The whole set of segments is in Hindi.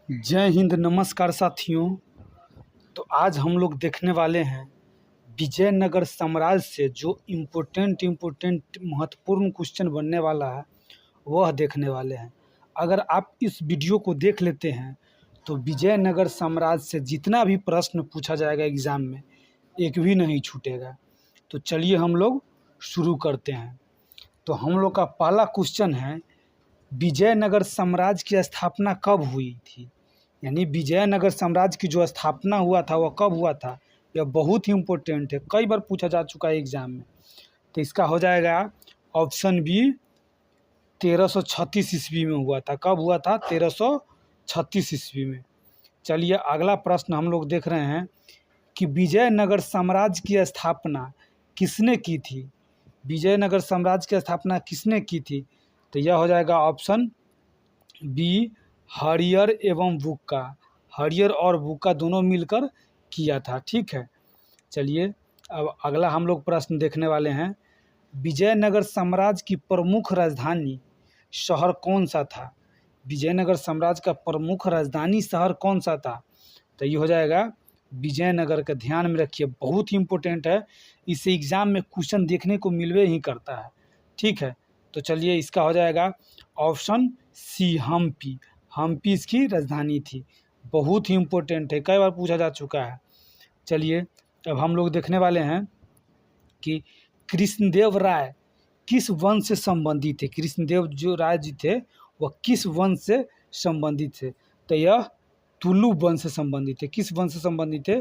जय हिंद, नमस्कार साथियों। तो आज हम लोग देखने वाले हैं विजयनगर साम्राज्य से जो इम्पोर्टेंट महत्वपूर्ण क्वेश्चन बनने वाला है वह देखने वाले हैं। अगर आप इस वीडियो को देख लेते हैं तो विजयनगर साम्राज्य से जितना भी प्रश्न पूछा जाएगा एग्ज़ाम में एक भी नहीं छूटेगा। तो चलिए हम लोग शुरू करते हैं। तो हम लोग का पहला क्वेश्चन है, विजयनगर साम्राज्य की स्थापना कब हुई थी? यानी विजयनगर साम्राज्य की जो स्थापना हुआ था वह कब हुआ था? यह बहुत ही इम्पोर्टेंट है, कई बार पूछा जा चुका है एग्जाम में। तो इसका हो जाएगा ऑप्शन बी, 1336 ईस्वी में हुआ था। कब हुआ था? 1336 ईस्वी में। चलिए अगला प्रश्न हम लोग देख रहे हैं कि विजयनगर साम्राज्य की स्थापना किसने की थी? विजयनगर साम्राज्य की स्थापना किसने की थी? तो यह हो जाएगा ऑप्शन बी, हरियर एवं बुक्का। हरियर और बुक्का दोनों मिलकर किया था। ठीक है, चलिए अब अगला हम लोग प्रश्न देखने वाले हैं। विजयनगर साम्राज्य की प्रमुख राजधानी शहर कौन सा था? विजयनगर साम्राज्य का प्रमुख राजधानी शहर कौन सा था? तो ये हो जाएगा विजयनगर। का ध्यान में रखिए, बहुत ही इम्पोर्टेंट है, इसे एग्जाम में क्वेश्चन देखने को मिलवे ही करता है। ठीक है, तो चलिए इसका हो जाएगा ऑप्शन सी, हम्पी। हम्पी इसकी राजधानी थी। बहुत ही इम्पोर्टेंट है, कई बार पूछा जा चुका है। चलिए अब हम लोग देखने वाले हैं कि कृष्णदेव राय किस वंश से संबंधित थे? कृष्णदेव जो राय जी थे वह किस वंश से संबंधित थे? तो यह तुलु वंश से संबंधित थे। किस वंश से संबंधित थे?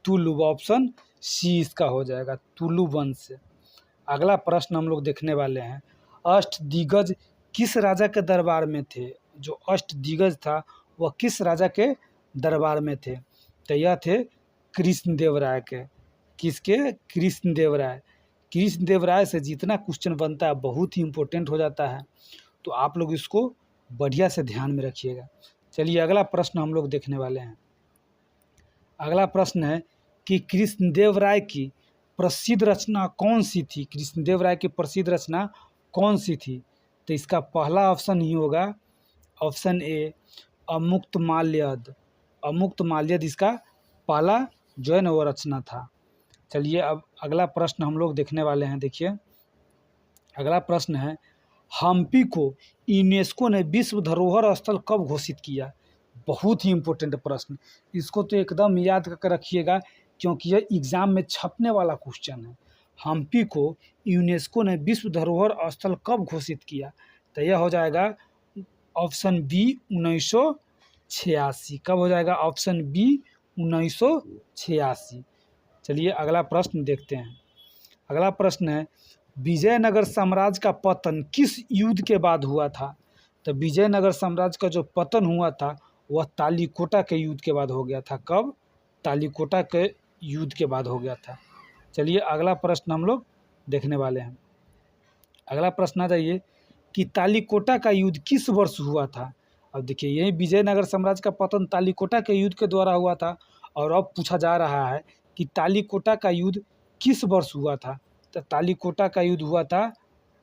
तुलु। ऑप्शन सी इसका हो जाएगा, तुलु वंश से। अगला प्रश्न हम लोग देखने वाले हैं, अष्टदिग्गज किस राजा के दरबार में थे? जो अष्टदिग्गज था वह किस राजा के दरबार में थे? तो यह थे कृष्णदेव राय के। किसके? कृष्णदेव राय। कृष्णदेव राय से जितना क्वेश्चन बनता है बहुत ही इम्पोर्टेंट हो जाता है, तो आप लोग इसको बढ़िया से ध्यान में रखिएगा। चलिए अगला प्रश्न हम लोग देखने वाले हैं। अगला प्रश्न है कि कृष्णदेव राय की प्रसिद्ध रचना कौन सी थी? कृष्णदेव राय की प्रसिद्ध रचना कौन सी थी? तो इसका पहला ऑप्शन ही होगा ऑप्शन ए, अमुक्तमाल्यद। अमुक्तमाल्यद इसका पहला जो है ना वो रचना था। चलिए अब अगला प्रश्न हम लोग देखने वाले हैं। देखिए अगला प्रश्न है, हम्पी को यूनेस्को ने विश्व धरोहर स्थल कब घोषित किया? बहुत ही इम्पोर्टेंट प्रश्न, इसको तो एकदम याद करके रखिएगा क्योंकि यह एग्ज़ाम में छपने वाला क्वेश्चन है। हम्पी को यूनेस्को ने विश्व धरोहर स्थल कब घोषित किया? तो यह हो जाएगा ऑप्शन बी, 1986। कब हो जाएगा? Option B, 1986। चलिए अगला प्रश्न देखते हैं। अगला प्रश्न है, विजयनगर साम्राज्य का पतन किस युद्ध के बाद हुआ था? तो विजयनगर साम्राज्य का जो पतन हुआ था वह तालीकोटा के युद्ध के बाद हो गया था। कब? तालीकोटा के युद्ध के बाद हो गया था। चलिए अगला प्रश्न हम लोग देखने वाले हैं। अगला प्रश्न आ जाइए कि तालीकोटा का युद्ध किस वर्ष हुआ था? अब देखिए यही विजयनगर साम्राज्य का पतन तालीकोटा के युद्ध के द्वारा हुआ था, और अब पूछा जा रहा है कि तालीकोटा का युद्ध किस वर्ष हुआ था? तो तालीकोटा का युद्ध हुआ था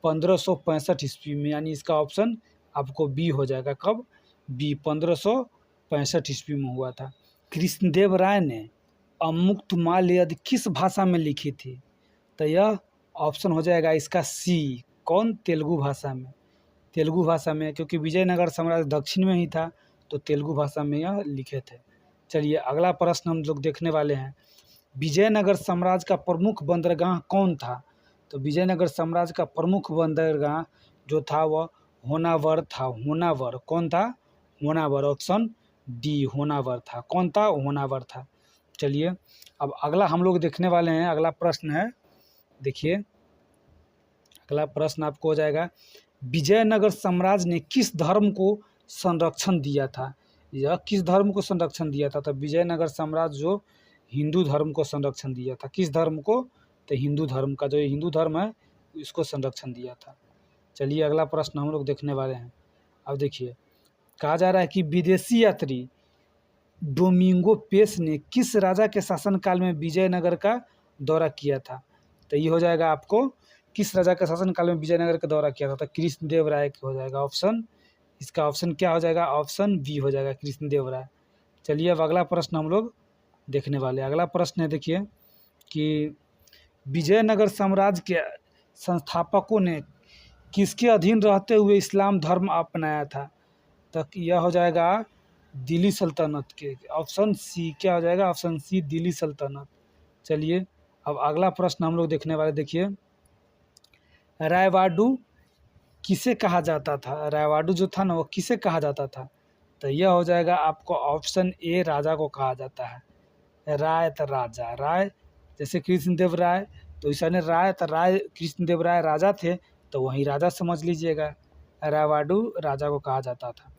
1565 ईस्वी में, यानी इसका ऑप्शन आपको बी हो जाएगा। कब? बी, 1565 ईस्वी में हुआ था। कृष्णदेव राय ने अमुक्तमाल्यद किस भाषा में लिखी थी? तो यह ऑप्शन हो जाएगा इसका सी, कौन? तेलुगु भाषा में। तेलुगु भाषा में, क्योंकि विजयनगर साम्राज्य दक्षिण में ही था तो तेलुगु भाषा में यह लिखे थे। चलिए अगला प्रश्न हम लोग देखने वाले हैं, विजयनगर साम्राज्य का प्रमुख बंदरगाह कौन था? तो विजयनगर साम्राज्य का प्रमुख बंदरगाह जो था वह होनावर था। होनावर। कौन था? होनावर। ऑप्शन डी, होनावर था। कौन था? होनावर था। चलिए अब अगला हम लोग देखने वाले हैं। अगला प्रश्न है, देखिए अगला प्रश्न आपको हो जाएगा, विजयनगर साम्राज्य ने किस धर्म को संरक्षण दिया था? यह किस धर्म को संरक्षण दिया था? तो विजयनगर साम्राज्य जो हिंदू धर्म को संरक्षण दिया था। किस धर्म को? तो हिंदू धर्म का, जो हिंदू धर्म है इसको संरक्षण दिया था। चलिए अगला प्रश्न हम लोग देखने वाले हैं। अब देखिए कहा जा रहा है कि विदेशी यात्री डोमिंगो पेस ने किस राजा के शासनकाल में विजयनगर का दौरा किया था? तो ये हो जाएगा आपको, किस राजा के शासनकाल में विजयनगर का दौरा किया था? तो कृष्णदेव राय हो जाएगा। ऑप्शन इसका ऑप्शन क्या हो जाएगा? ऑप्शन बी हो जाएगा, कृष्णदेव राय। चलिए अब अगला प्रश्न हम लोग देखने वाले हैं। अगला प्रश्न है, देखिए कि विजयनगर साम्राज्य के संस्थापकों ने किसके अधीन रहते हुए इस्लाम धर्म अपनाया था? तो यह हो जाएगा दिल्ली सल्तनत के। ऑप्शन सी क्या हो जाएगा? ऑप्शन सी दिल्ली सल्तनत। चलिए अब अगला प्रश्न हम लोग देखने वाले, देखिए रायवाडू किसे कहा जाता था? रायवाडू जो था ना, वो किसे कहा जाता था? तो यह हो जाएगा आपको ऑप्शन ए, राजा को कहा जाता है। राय तो राजा, राय जैसे कृष्णदेव राय, तो ईसा ने राय, तो राय कृष्णदेव राय राजा थे, तो वहीं राजा समझ लीजिएगा। रायवाडू राजा को कहा जाता था।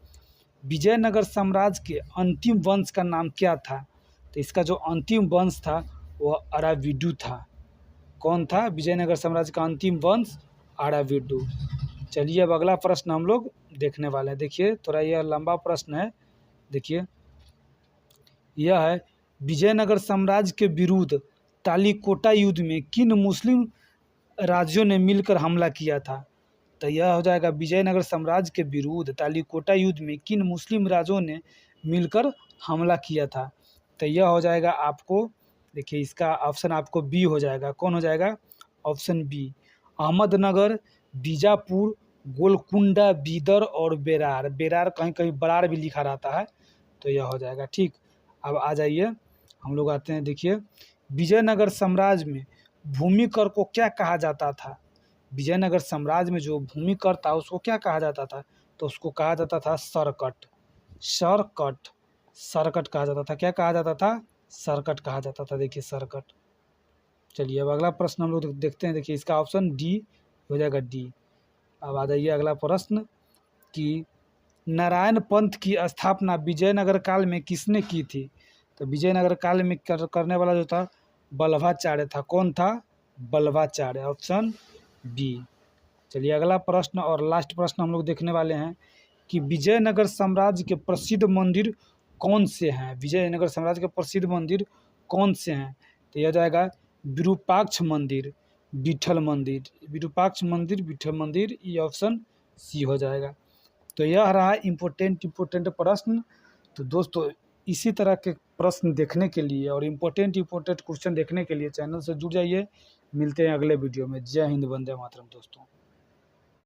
विजयनगर साम्राज्य के अंतिम वंश का नाम क्या था? तो इसका जो अंतिम वंश था वह अराविडू था। कौन था विजयनगर साम्राज्य का अंतिम वंश? अराविडू। चलिए अब अगला प्रश्न हम लोग देखने वाले हैं। देखिए थोड़ा यह लंबा प्रश्न है। देखिए यह है, विजयनगर साम्राज्य के विरुद्ध तालीकोटा युद्ध में किन मुस्लिम राज्यों ने मिलकर हमला किया था? तो यह हो जाएगा विजयनगर साम्राज्य के विरुद्ध तालीकोटा युद्ध में किन मुस्लिम राज्यों ने मिलकर हमला किया था? तो यह हो जाएगा आपको, देखिए इसका ऑप्शन आपको बी हो जाएगा। कौन हो जाएगा? ऑप्शन बी, अहमदनगर, बीजापुर, गोलकुंडा, बीदर और बेरार। बेरार कहीं कहीं बरार भी लिखा रहता है, तो यह हो जाएगा। ठीक, अब आ जाइए हम लोग आते हैं। देखिए विजयनगर साम्राज्य में भूमि कर को क्या कहा जाता था? विजयनगर साम्राज्य में जो भूमि कर था उसको क्या कहा जाता था? तो उसको कहा जाता था सरकट। सरकट, सरकट कहा जाता था। क्या कहा जाता था? सरकट कहा जाता था। देखिए सरकट। चलिए अब अगला प्रश्न हम लोग देखते हैं। देखिए इसका ऑप्शन डी हो जाएगा, डी। अब आ जाइए अगला प्रश्न कि नारायण पंथ की स्थापना विजयनगर काल में किसने की थी? तो विजयनगर काल में करने वाला जो था बल्लभाचार्य था। कौन था? बल्लभाचार्य। Option B. चलिए अगला प्रश्न और लास्ट प्रश्न हम लोग देखने वाले हैं कि विजयनगर साम्राज्य के प्रसिद्ध मंदिर कौन से हैं? विजयनगर साम्राज्य के प्रसिद्ध मंदिर कौन से हैं? तो यह जाएगा विरूपाक्ष मंदिर, विठल मंदिर। विरूपाक्ष मंदिर, विठल मंदिर, ये ऑप्शन सी हो जाएगा। तो यह रहा इम्पोर्टेंट प्रश्न। तो दोस्तों इसी तरह के प्रश्न देखने के लिए और इम्पोर्टेंट क्वेश्चन देखने के लिए चैनल से जुड़ जाइए। मिलते हैं अगले वीडियो में। जय हिंद, वंदे मातरम दोस्तों।